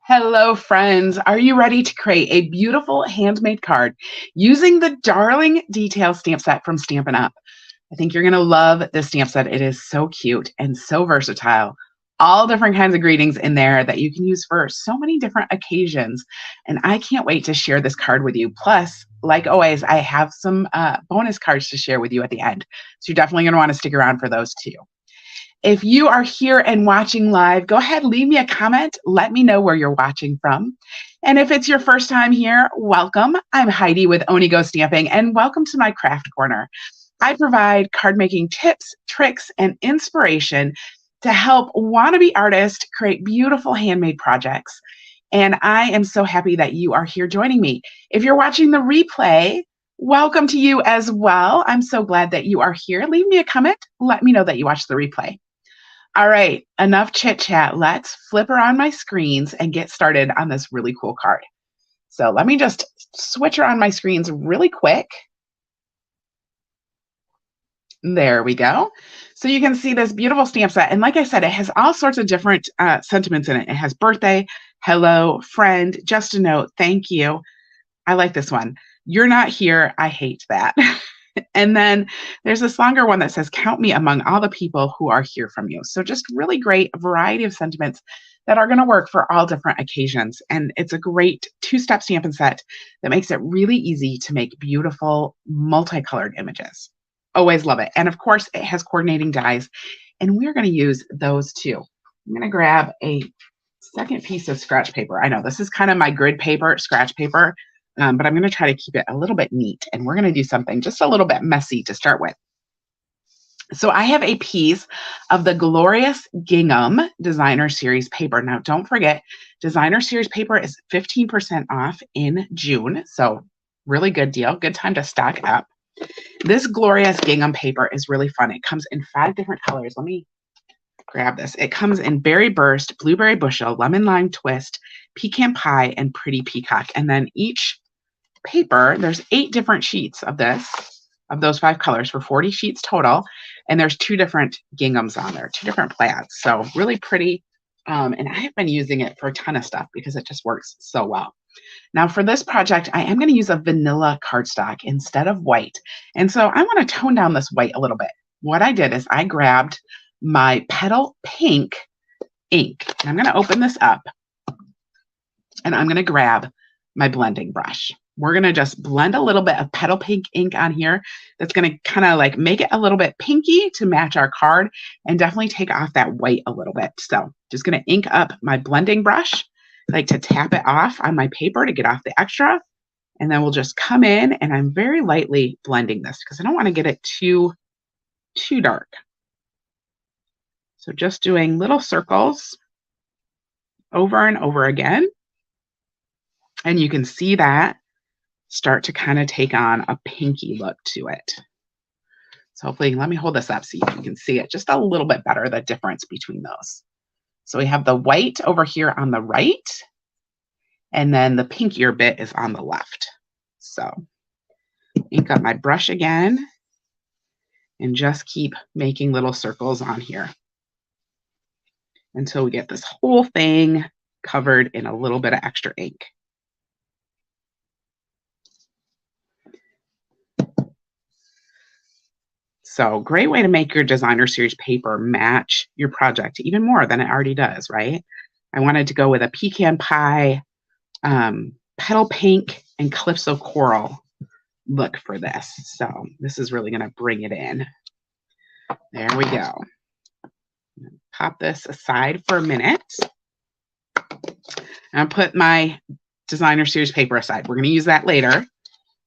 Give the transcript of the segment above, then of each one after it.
Hello, friends. Are you ready to create a beautiful handmade card using the darling detail stamp set from Stampin' Up? I think you're going to love this stamp set. It is so cute and so versatile. All different kinds of greetings in there that you can use for so many different occasions. And I can't wait to share this card with you. Plus, like always, I have some bonus cards to share with you at the end. So you're definitely going to want to stick around for those too. If you are here and watching live, go ahead, leave me a comment. Let me know where you're watching from. And if it's your first time here, welcome. I'm Heidi with Onigo Stamping, and welcome to my craft corner. I provide card making tips, tricks, and inspiration to help wannabe artists create beautiful handmade projects. And I am so happy that you are here joining me. If you're watching the replay, welcome to you as well. I'm so glad that you are here. Leave me a comment. Let me know that you watched the replay. All right, enough chit chat. Let's flip around my screens and get started on this really cool card. So let me just switch around my screens really quick. There we go. So you can see this beautiful stamp set. And like I said, it has all sorts of different sentiments in it. It has birthday, hello, friend, just a note, thank you. I like this one. You're not here. I hate that. And then there's this longer one that says, count me among all the people who are here from you. So just really great variety of sentiments that are going to work for all different occasions. And it's a great two-step Stampin' set that makes it really easy to make beautiful multicolored images. Always love it. And of course, it has coordinating dies, and we're going to use those too. I'm going to grab a second piece of scratch paper. I know this is kind of my grid paper, scratch paper. But I'm going to try to keep it a little bit neat, and we're going to do something just a little bit messy to start with. So I have a piece of the Glorious Gingham Designer Series paper. Now, don't forget, Designer Series paper is 15% off in June. So really good deal. Good time to stock up. This Glorious Gingham paper is really fun. It comes in 5 different colors. Let me grab this. It comes in Berry Burst, Blueberry Bushel, Lemon Lime Twist, Pecan Pie, and Pretty Peacock. And then each paper, there's 8 different sheets of this, of those 5 colors for 40 sheets total. And there's 2 different ginghams on there, 2 different plaids. So really pretty. And I have been using it for a ton of stuff because it just works so well. Now for this project, I am going to use a vanilla cardstock instead of white. And so I want to tone down this white a little bit. What I did is I grabbed my Petal Pink ink. And I'm going to open this up, and I'm going to grab my blending brush. We're going to just blend a little bit of Petal Pink ink on here. That's going to kind of like make it a little bit pinky to match our card and definitely take off that white a little bit. So just going to ink up my blending brush. I like to tap it off on my paper to get off the extra. And then we'll just come in, and I'm very lightly blending this because I don't want to get it too dark. So just doing little circles over and over again. And you can see that start to kind of take on a pinky look to it. So hopefully, let me hold this up so you can see it just a little bit better, the difference between those. So we have the white over here on the right, and then the pinkier bit is on the left. So ink up my brush again and just keep making little circles on here until we get this whole thing covered in a little bit of extra ink. So great way to make your Designer Series paper match your project even more than it already does, right? I wanted to go with a Pecan Pie, Petal Pink, and Calypso Coral look for this. So this is really going to bring it in. There we go. Pop this aside for a minute. I'll put my Designer Series paper aside. We're going to use that later.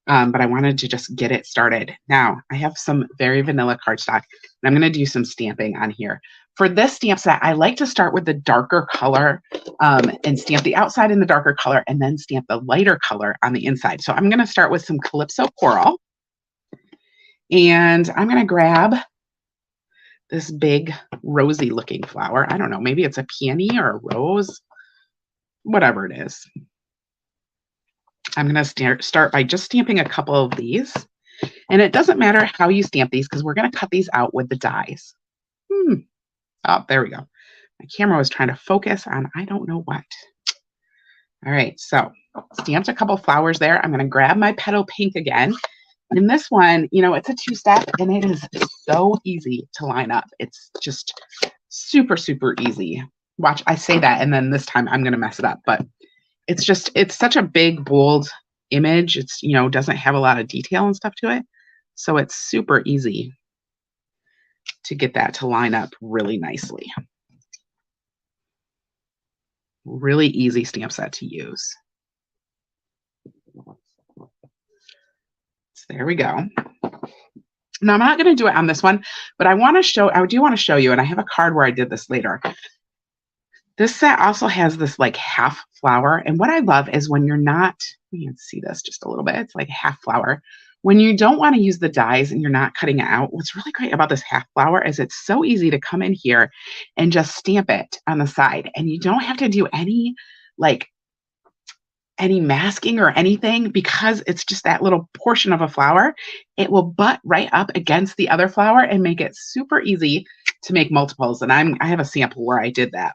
But I wanted to just get it started. Now, I have some very vanilla cardstock, and I'm going to do some stamping on here. For this stamp set, I like to start with the darker color and stamp the outside in the darker color, and then stamp the lighter color on the inside. So I'm going to start with some Calypso Coral, and I'm going to grab this big rosy looking flower. I don't know, maybe it's a peony or a rose, whatever it is. I'm going to start by just stamping a couple of these. And it doesn't matter how you stamp these because we're going to cut these out with the dies. Oh, there we go. My camera was trying to focus on I don't know what. All right, so stamped a couple flowers there. I'm going to grab my petal pink again. And this one, you know, it's a two-step and it is so easy to line up. It's just super, super easy. Watch, I say that, and then this time I'm going to mess it up. But it's such a big, bold image. It's, you know, doesn't have a lot of detail and stuff to it. So it's super easy to get that to line up really nicely. Really easy stamp set to use. So there we go. Now I'm not going to do it on this one, but I do want to show you, and I have a card where I did this later. This set also has this like half flower. And what I love is when you're not, you can see this just a little bit, it's like half flower. When you don't want to use the dies and you're not cutting it out, what's really great about this half flower is it's so easy to come in here and just stamp it on the side. And you don't have to do any masking or anything because it's just that little portion of a flower. It will butt right up against the other flower and make it super easy to make multiples. And I have a sample where I did that.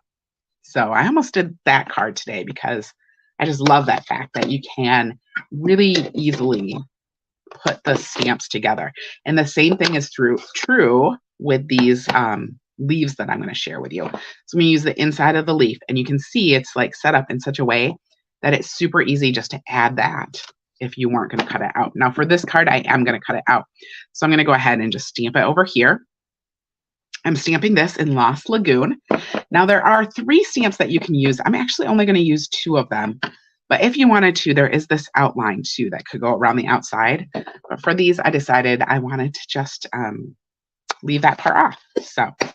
So I almost did that card today because I just love that fact that you can really easily put the stamps together. And the same thing is true with these leaves that I'm going to share with you. So I'm going to use the inside of the leaf, and you can see it's like set up in such a way that it's super easy just to add that if you weren't going to cut it out. Now for this card, I am going to cut it out. So I'm going to go ahead and just stamp it over here. I'm stamping this in Lost Lagoon. Now there are 3 stamps that you can use. I'm actually only going to use 2 of them. But if you wanted to, there is this outline too that could go around the outside. But for these, I decided I wanted to just leave that part off. So, all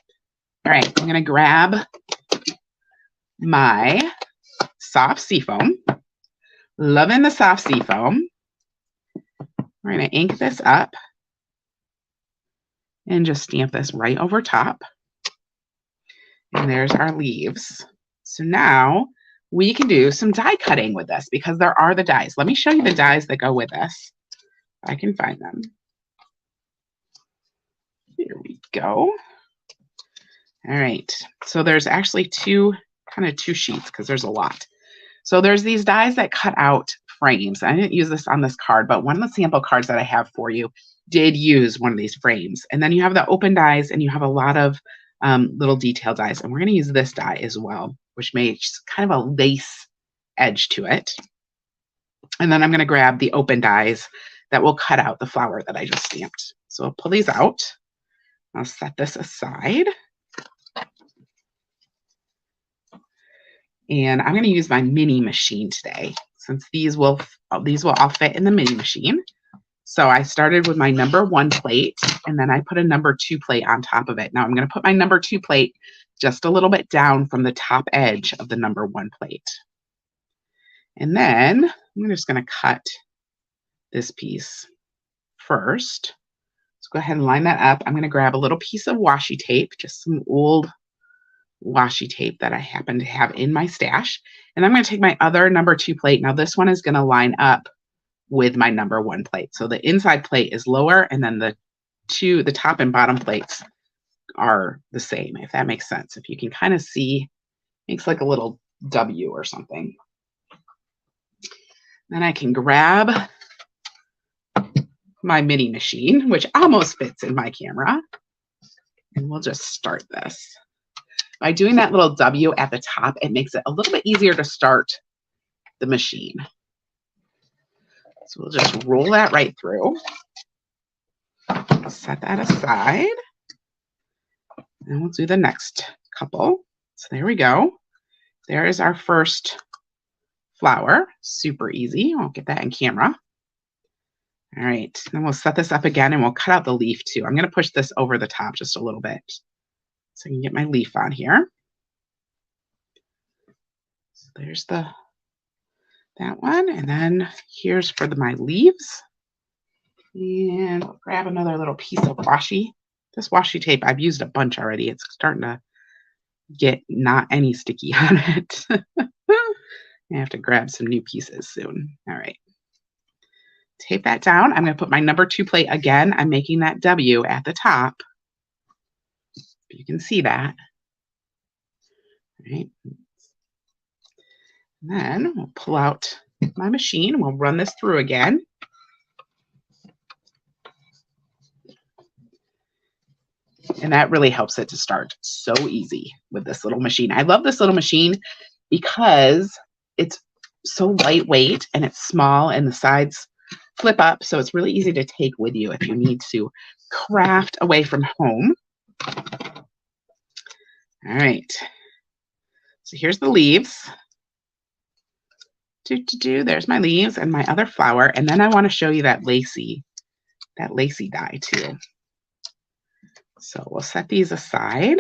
right, I'm going to grab my soft seafoam. Loving the soft seafoam. We're going to ink this up and just stamp this right over top. And there's our leaves. So now we can do some die cutting with this because there are the dies. Let me show you the dies that go with this. If I can find them. Here we go. All right. So there's actually two sheets because there's a lot. So there's these dies that cut out frames. I didn't use this on this card, but one of the sample cards that I have for you did use one of these frames. And then you have the open dies and you have a lot of little detail dies. And we're going to use this die as well, which makes kind of a lace edge to it. And then I'm going to grab the open dies that will cut out the flower that I just stamped. So I'll pull these out. I'll set this aside. And I'm going to use my mini machine today since these will all fit in the mini machine. So I started with my number 1 plate and then I put a number 2 plate on top of it. Now I'm going to put my number 2 plate just a little bit down from the top edge of the number 1 plate. And then I'm just going to cut this piece first. Let's go ahead and line that up. I'm going to grab a little piece of washi tape, just some old washi tape that I happen to have in my stash. And I'm going to take my other number 2 plate. Now this one is going to line up with my number 1 plate. So the inside plate is lower and then the top and bottom plates are the same, if that makes sense. If you can kind of see, makes like a little W or something. Then I can grab my mini machine, which almost fits in my camera. And we'll just start this. By doing that little W at the top, it makes it a little bit easier to start the machine. So we'll just roll that right through. Set that aside. And we'll do the next couple. So there we go. There is our first flower. Super easy. I'll get that in camera. All right. Then we'll set this up again and we'll cut out the leaf too. I'm going to push this over the top just a little bit so I can get my leaf on here. So there's that one. And then here's for my leaves. And I'll grab another little piece of washi. This washi tape, I've used a bunch already. It's starting to get not any sticky on it. I have to grab some new pieces soon. All right. Tape that down. I'm going to put my number 2 plate again. I'm making that W at the top. You can see that. All right. And then we'll pull out my machine. We'll run this through again. And that really helps it to start so easy with this little machine. I love this little machine because it's so lightweight and it's small and the sides flip up. So it's really easy to take with you if you need to craft away from home. All right. So here's the leaves. There's my leaves and my other flower. And then I want to show you that lacy die too. So we'll set these aside.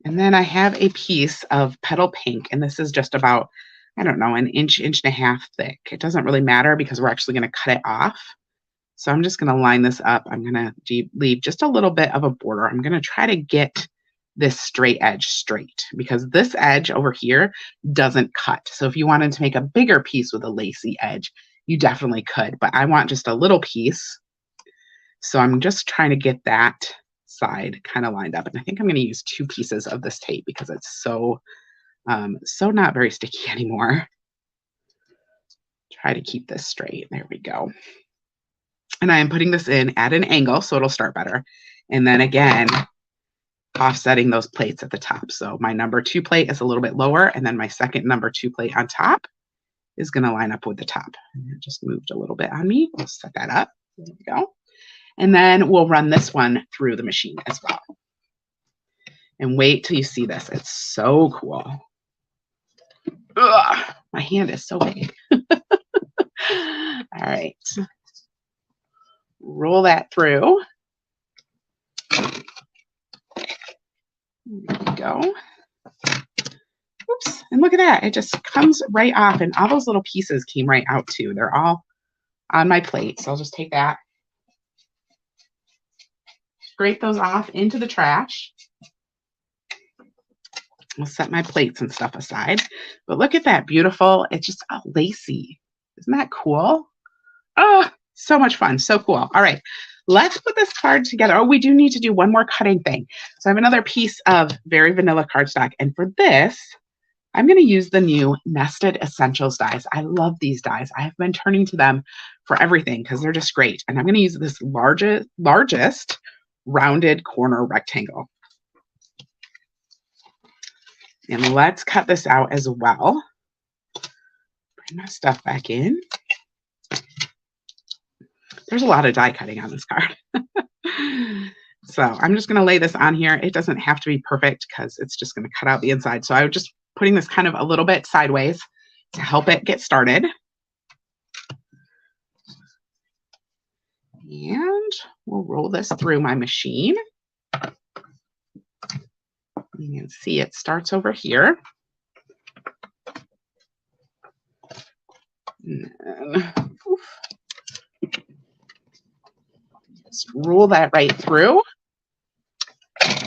And then I have a piece of petal pink, and this is just about, I don't know, an inch and a half thick. It doesn't really matter because we're actually going to cut it off. So I'm just going to line this up. I'm going to leave just a little bit of a border. I'm going to try to get this straight edge straight because this edge over here doesn't cut. So if you wanted to make a bigger piece with a lacy edge, you definitely could, but I want just a little piece. So I'm just trying to get that side kind of lined up. And I think I'm going to use 2 pieces of this tape because it's so not very sticky anymore. Try to keep this straight. There we go. And I am putting this in at an angle so it'll start better. And then again, offsetting those plates at the top. So my number 2 plate is a little bit lower, and then my second number 2 plate on top is going to line up with the top. And it just moved a little bit on me. We'll set that up. There we go. And then we'll run this one through the machine as well. And wait till you see this. It's so cool. Ugh, my hand is so big. All right. Roll that through. There we go. Oops. And look at that. It just comes right off. And all those little pieces came right out too. They're all on my plate. So I'll just take that. Scrape those off into the trash. I'll set my plates and stuff aside. But look at that beautiful. It's just lacy. Isn't that cool? Oh, so much fun. So cool. All right. Let's put this card together. Oh, we do need to do one more cutting thing. So I have another piece of very vanilla cardstock. And for this, I'm going to use the new Nested Essentials dies. I love these dies. I have been turning to them for everything because they're just great. And I'm going to use this largest rounded corner rectangle. And let's cut this out as well. Bring my stuff back in. There's a lot of die cutting on this card. So I'm just going to lay this on here. It doesn't have to be perfect because it's just going to cut out the inside. So I was just putting this kind of a little bit sideways to help it get started. And we'll roll this through my machine. You can see it starts over here. And then, just roll that right through.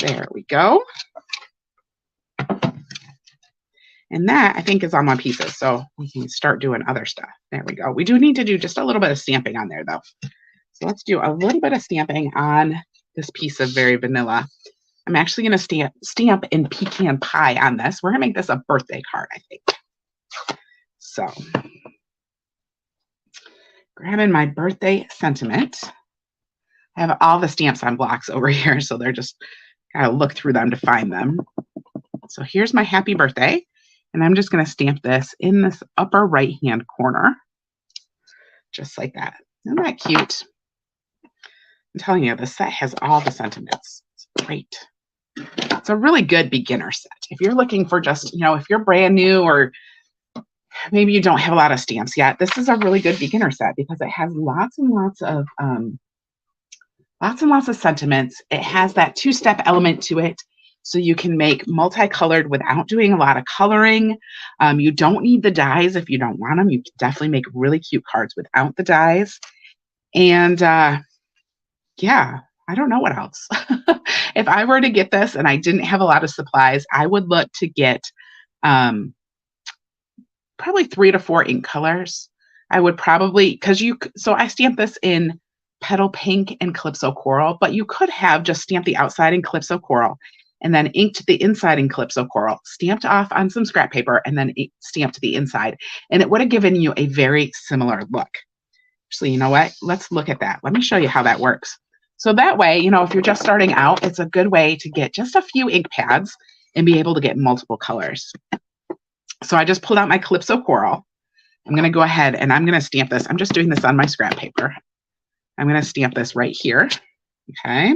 There we go. And that, I think, is on my pieces. So we can start doing other stuff. There we go. We do need to do just a little bit of stamping on there, though. So let's do a little bit of stamping on this piece of very vanilla. I'm actually going to stamp in pecan pie on this. We're going to make this a birthday card, I think. So grabbing my birthday sentiment. I have all the stamps on blocks over here, so they're just gotta look through them to find them. So here's my happy birthday, and I'm just gonna stamp this in this upper right-hand corner, just like that. Isn't that cute? I'm telling you, the set has all the sentiments. It's great. It's a really good beginner set. If you're looking for just, if you're brand new or maybe you don't have a lot of stamps yet, this is a really good beginner set because it has lots and lots of sentiments. It has that 2-step element to it. So you can make multicolored without doing a lot of coloring. You don't need the dies if you don't want them. You can definitely make really cute cards without the dies. And yeah, I don't know what else. If I were to get this and I didn't have a lot of supplies, I would look to get probably 3 to 4 ink colors. I would probably, so I stamped this in Petal Pink and Calypso Coral, but you could have just stamped the outside in Calypso Coral and then inked the inside in Calypso Coral, stamped off on some scrap paper, and then stamped the inside. And it would have given you a very similar look. Actually, you know what? Let's look at that. Let me show you how that works. So that way, you know, if you're just starting out, it's a good way to get just a few ink pads and be able to get multiple colors. So I just pulled out my Calypso Coral. I'm going to go ahead and I'm going to stamp this. I'm just doing this on my scrap paper. I'm going to stamp this right here. Okay.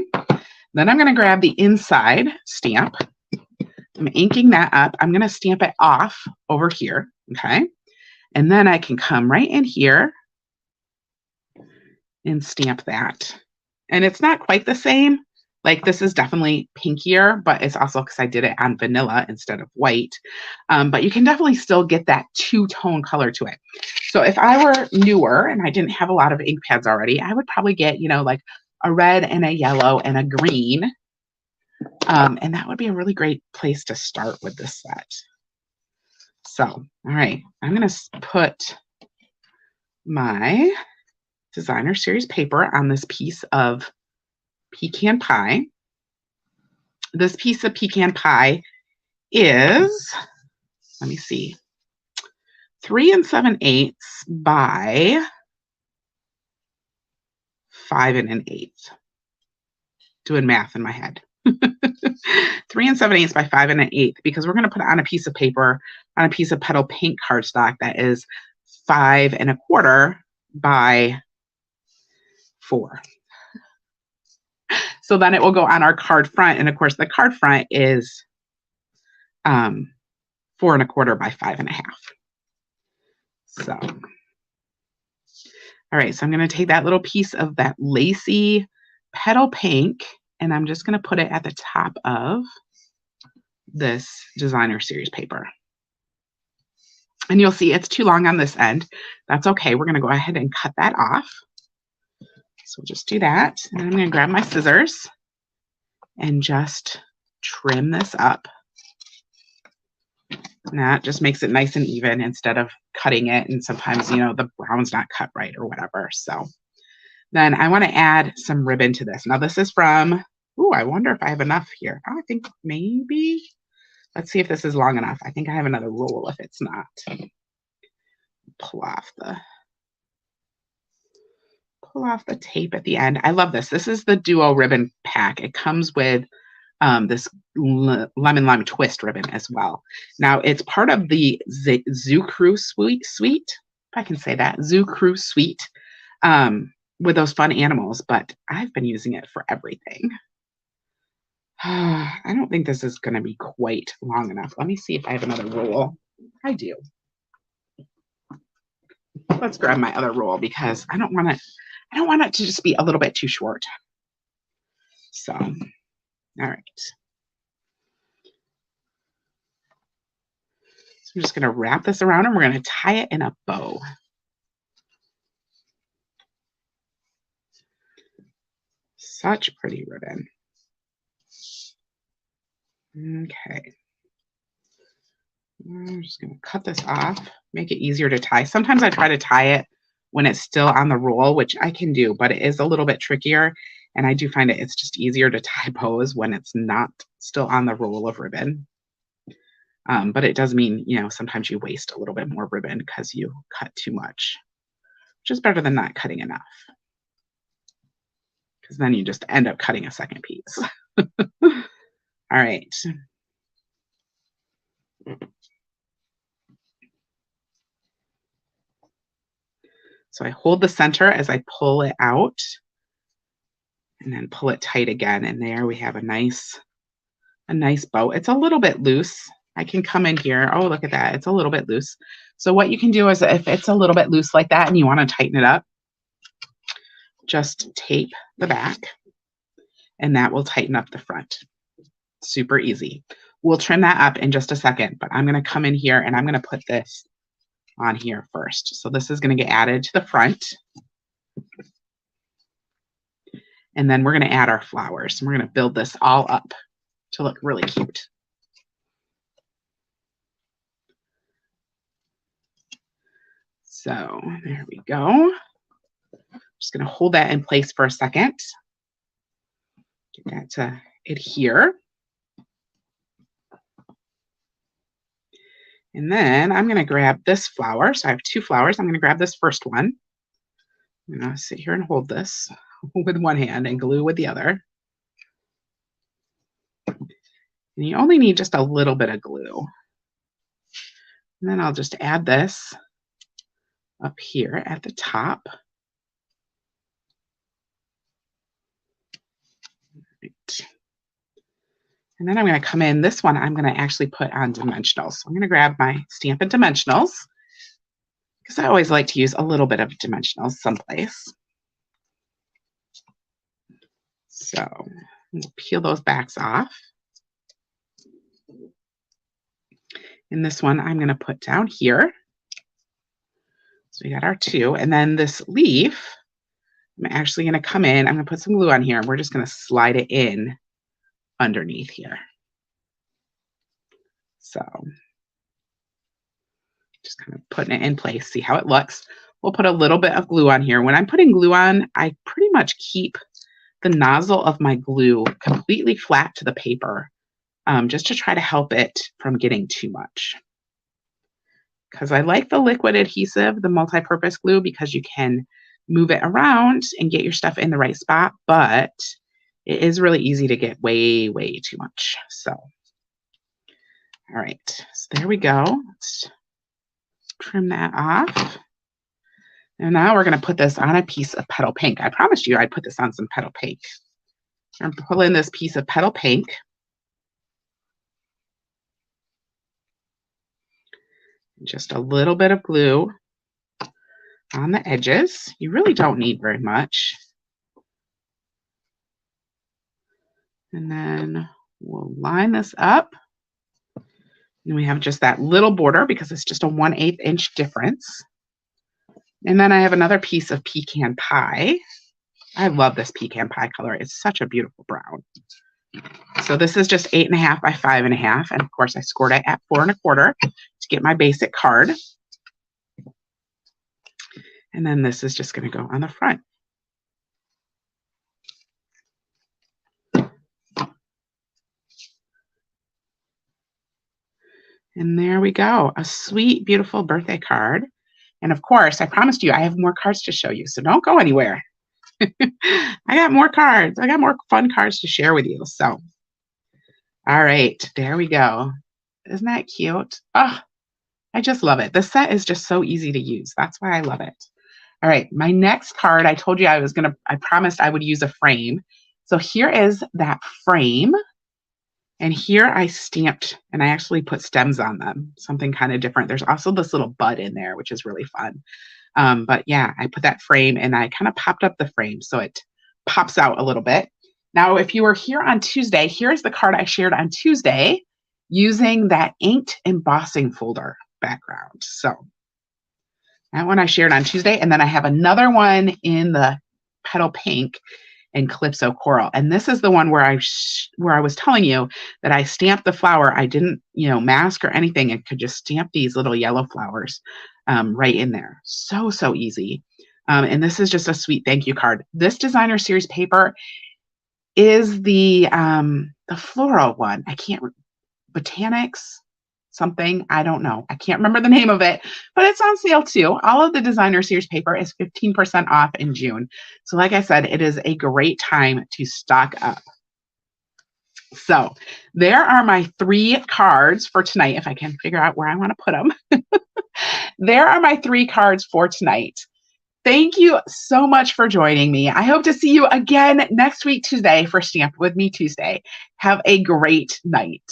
Then I'm going to grab the inside stamp. I'm inking that up. I'm going to stamp it off over here. Okay. And then I can come right in here and stamp that. And it's not quite the same. Like this is definitely pinkier, but it's also because I did it on vanilla instead of white. But you can definitely still get that two-tone color to it. So if I were newer and I didn't have a lot of ink pads already, I would probably get, you know, like a red and a yellow and a green. And that would be a really great place to start with this set. So, all right, I'm going to put my designer series paper on this piece of pecan pie. This piece of pecan pie is, let me see, 3 7/8 by 5 1/8. Doing math in my head. 3 7/8 by 5 1/8, because we're going to put it on a piece of paper, on a piece of petal paint cardstock that is 5 1/4 by 4. So then it will go on our card front, and of course the card front is 4 1/4 by 5 1/2. So, all right, so I'm going to take that little piece of that lacy petal pink, and I'm just going to put it at the top of this designer series paper. And you'll see it's too long on this end. That's okay. We're going to go ahead and cut that off. So we'll just do that. And I'm going to grab my scissors and just trim this up. And that just makes it nice and even instead of cutting it. And sometimes, you know, the brown's not cut right or whatever. So then I want to add some ribbon to this. Now this is from, ooh, I wonder if I have enough here. I think maybe, let's see if this is long enough. I think I have another roll if it's not. Pull off the tape at the end. I love this. This is the Duo ribbon pack. It comes with this lemon lime twist ribbon as well. Now it's part of the Zoo Crew suite, if I can say that, Zoo Crew suite, with those fun animals, but I've been using it for everything. I don't think this is going to be quite long enough. Let me see if I have another roll. I do. Let's grab my other roll because I don't want it to just be a little bit too short. So, all right. So I'm just going to wrap this around and we're going to tie it in a bow. Such pretty ribbon. Okay. I'm just going to cut this off, make it easier to tie. Sometimes I try to tie it when it's still on the roll, which I can do, but it is a little bit trickier. And I do find it's just easier to tie bows when it's not still on the roll of ribbon. But it does mean, you know, sometimes you waste a little bit more ribbon because you cut too much, which is better than not cutting enough. Because then you just end up cutting a second piece. All right. So I hold the center as I pull it out and then pull it tight again. And there we have a nice bow. It's a little bit loose. I can come in here. Oh, look at that. It's a little bit loose. So what you can do is if it's a little bit loose like that and you want to tighten it up, just tape the back and that will tighten up the front. Super easy. We'll trim that up in just a second, but I'm going to come in here and I'm going to put this on here first. So this is going to get added to the front. And then we're going to add our flowers. And we're going to build this all up to look really cute. So there we go. Just going to hold that in place for a second. Get that to adhere. And then I'm going to grab this flower. So I have 2 flowers. I'm going to grab this first one. I'm going to sit here and hold this with one hand and glue with the other. And you only need just a little bit of glue. And then I'll just add this up here at the top. Right. And then I'm going to come in, this one I'm going to actually put on dimensionals. So I'm going to grab my Stampin' Dimensionals, because I always like to use a little bit of dimensionals someplace. So we'll peel those backs off. And this one I'm going to put down here. So we got our 2. And then this leaf, I'm actually going to come in, I'm going to put some glue on here, and we're just going to slide it in underneath here. So just kind of putting it in place, see how it looks. We'll put a little bit of glue on here. When I'm putting glue on, I pretty much keep the nozzle of my glue completely flat to the paper, just to try to help it from getting too much. Because I like the liquid adhesive, the multi-purpose glue, because you can move it around and get your stuff in the right spot, but it is really easy to get way, way too much. So, all right, so there we go. Let's trim that off. And now we're going to put this on a piece of petal pink. I promised you I'd put this on some petal pink. I'm pulling this piece of petal pink. Just a little bit of glue on the edges. You really don't need very much. And then we'll line this up. And we have just that little border because it's just a 1/8 inch difference. And then I have another piece of pecan pie. I love this pecan pie color. It's such a beautiful brown. So this is just 8.5 by 5.5. And of course I scored it at 4 1/4 to get my basic card. And then this is just going to go on the front. And there we go, a sweet, beautiful birthday card. And of course, I promised you I have more cards to show you, so don't go anywhere. I got more cards. I got more fun cards to share with you. So, all right, there we go. Isn't that cute? Oh, I just love it. The set is just so easy to use. That's why I love it. All right, my next card, I told you I promised I would use a frame. So here is that frame. And here I stamped, and I actually put stems on them, something kind of different. There's also this little bud in there, which is really fun. But yeah, I put that frame, and I kind of popped up the frame so it pops out a little bit. Now, if you were here on Tuesday, here's the card I shared on Tuesday using that inked embossing folder background. So that one I shared on Tuesday, and then I have another one in the petal pink and Calypso Coral. And this is the one where I was telling you that I stamped the flower. I didn't, mask or anything, and could just stamp these little yellow flowers right in there. So, so easy. And this is just a sweet thank you card. This designer series paper is the floral one. Botanics something, I don't know. I can't remember the name of it, but it's on sale too. All of the designer series paper is 15% off in June. So like I said, it is a great time to stock up. So there are my 3 cards for tonight, if I can figure out where I want to put them. There are my 3 cards for tonight. Thank you so much for joining me. I hope to see you again next week, Tuesday, for Stamp With Me Tuesday. Have a great night.